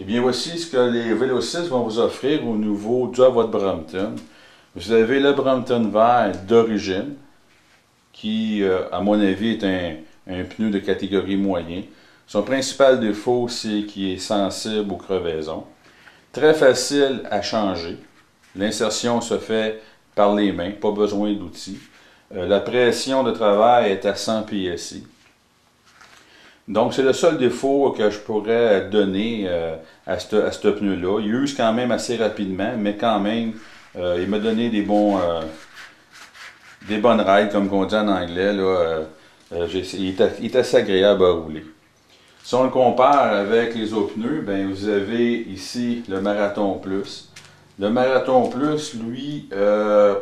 Eh bien, voici ce que les Velocys vont vous offrir au niveau de votre Brompton. Vous avez le Brompton vert d'origine, qui, à mon avis, est un pneu de catégorie moyen. Son principal défaut, c'est qu'il est sensible aux crevaisons. Très facile à changer. L'insertion se fait par les mains, pas besoin d'outils. La pression de travail est à 100 PSI. Donc, c'est le seul défaut que je pourrais donner à ce pneu-là. Il use quand même assez rapidement, mais quand même, il m'a donné des bonnes rides, comme on dit en anglais. Là, il est assez agréable à rouler. Si on le compare avec les autres pneus, ben, vous avez ici le Marathon Plus. Le Marathon Plus, lui,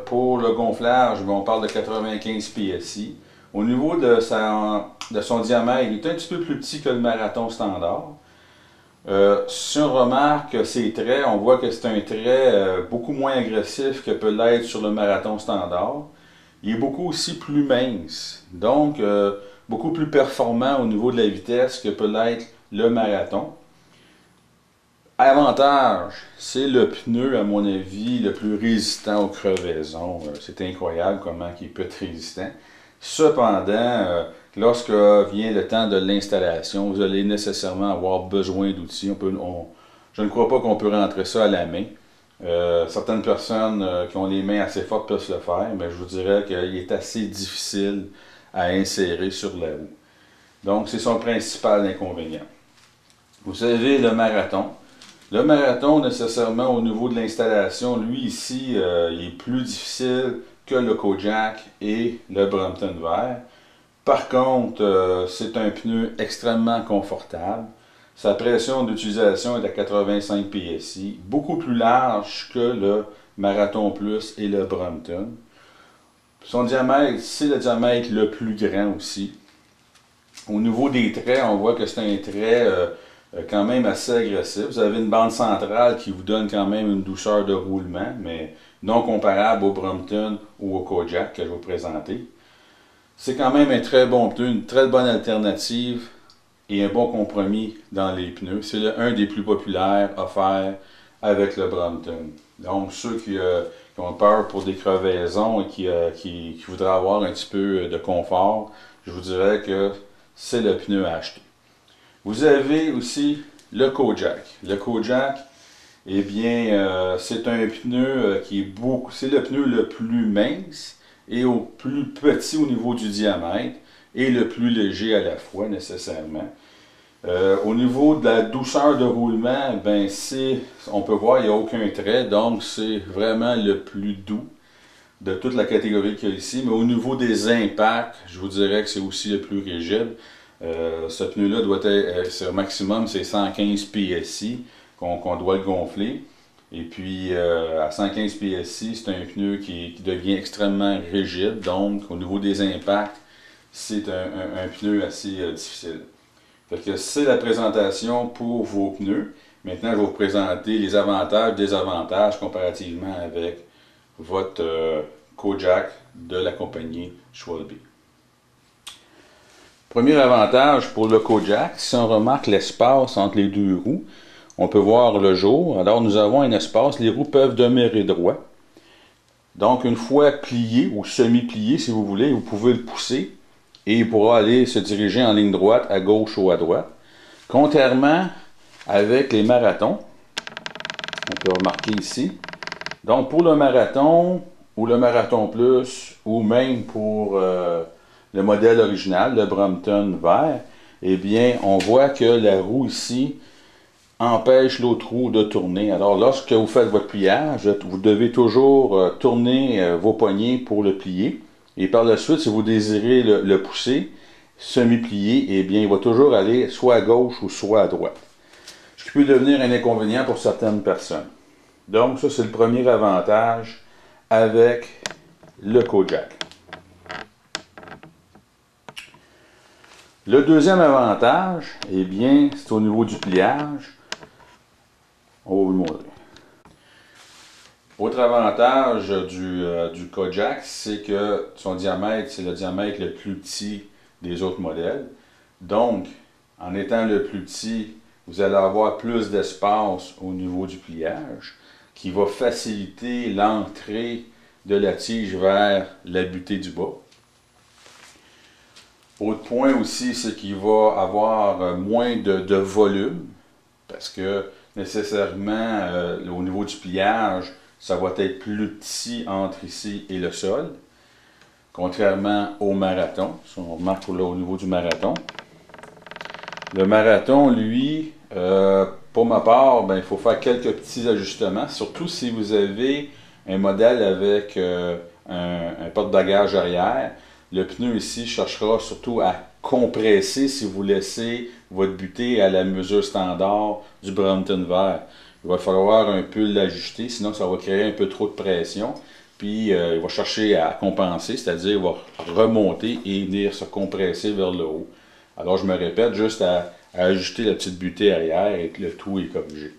pour le gonflage, on parle de 95 PSI. Au niveau de son diamètre, il est un petit peu plus petit que le Marathon standard. Si on remarque ses traits, on voit que c'est un trait beaucoup moins agressif que peut l'être sur le Marathon standard. Il est beaucoup aussi plus mince, donc beaucoup plus performant au niveau de la vitesse que peut l'être le Marathon. Avantage, c'est le pneu, à mon avis, le plus résistant aux crevaisons. C'est incroyable comment il peut être résistant. Cependant, lorsque vient le temps de l'installation, vous allez nécessairement avoir besoin d'outils. Je ne crois pas qu'on peut rentrer ça à la main. Certaines personnes qui ont les mains assez fortes peuvent le faire, mais je vous dirais qu'il est assez difficile à insérer sur la roue. Donc, c'est son principal inconvénient. Vous avez le Marathon. Le Marathon, nécessairement, au niveau de l'installation, lui ici, il est plus difficile que le Kojak et le Brompton vert. Par contre, c'est un pneu extrêmement confortable. Sa pression d'utilisation est à 85 PSI, beaucoup plus large que le Marathon Plus et le Brompton. Son diamètre, c'est le diamètre le plus grand aussi. Au niveau des traits, on voit que c'est un trait quand même assez agressif. Vous avez une bande centrale qui vous donne quand même une douceur de roulement, mais non comparable au Brompton ou au Kojak que je vais vous présenter. C'est quand même un très bon pneu, une très bonne alternative et un bon compromis dans les pneus. C'est un des plus populaires offerts avec le Brompton. Donc ceux qui ont peur pour des crevaisons et qui voudraient avoir un petit peu de confort, je vous dirais que c'est le pneu à acheter. Vous avez aussi le Kojak. Le Kojak, eh bien, c'est un pneu qui est beaucoup, c'est le pneu le plus mince et au plus petit au niveau du diamètre et le plus léger à la fois nécessairement. Au niveau de la douceur de roulement, ben on peut voir qu'il n'y a aucun trait, donc c'est vraiment le plus doux de toute la catégorie qu'il y a ici. Mais au niveau des impacts, je vous dirais que c'est aussi le plus rigide. Ce pneu-là doit être, c'est au maximum, c'est 115 PSI qu'on doit le gonfler. Et puis, à 115 PSI, c'est un pneu qui devient extrêmement rigide. Donc, au niveau des impacts, c'est un pneu assez difficile. Fait que c'est la présentation pour vos pneus. Maintenant, je vais vous présenter les avantages et désavantages comparativement avec votre Kojak de la compagnie Schwalbe. Premier avantage pour le Kojak, si on remarque l'espace entre les deux roues, on peut voir le jour. Alors nous avons un espace, les roues peuvent demeurer droits. Donc une fois plié ou semi-plié si vous voulez, vous pouvez le pousser et il pourra aller se diriger en ligne droite, à gauche ou à droite. Contrairement avec les marathons, on peut remarquer ici. Donc pour le marathon ou le Marathon Plus ou même pour le modèle original, le Brompton vert, eh bien on voit que la roue ici empêche l'autre roue de tourner. Alors, lorsque vous faites votre pliage, vous devez toujours tourner vos poignets pour le plier. Et par la suite, si vous désirez le pousser, semi-plié, eh bien, il va toujours aller soit à gauche ou soit à droite. Ce qui peut devenir un inconvénient pour certaines personnes. Donc, ça, c'est le premier avantage avec le Kojak. Le deuxième avantage, eh bien, c'est au niveau du pliage. On va vous le montrer. Autre avantage du Kojak, c'est que son diamètre, c'est le diamètre le plus petit des autres modèles. Donc, en étant le plus petit, vous allez avoir plus d'espace au niveau du pliage, qui va faciliter l'entrée de la tige vers la butée du bas. Autre point aussi, c'est qu'il va avoir moins de volume, parce que nécessairement, au niveau du pliage, ça va être plus petit entre ici et le sol, contrairement au marathon. Si on remarque là au niveau du marathon. Le marathon, lui, pour ma part, ben, il faut faire quelques petits ajustements, surtout si vous avez un modèle avec un porte-bagages arrière. Le pneu ici cherchera surtout à compresser si vous laissez votre butée à la mesure standard du Brompton vert. Il va falloir un peu l'ajuster, sinon ça va créer un peu trop de pression. Puis il va chercher à compenser, c'est-à-dire il va remonter et venir se compresser vers le haut. Alors je me répète, juste à ajuster la petite butée arrière et que le tout est corrigé.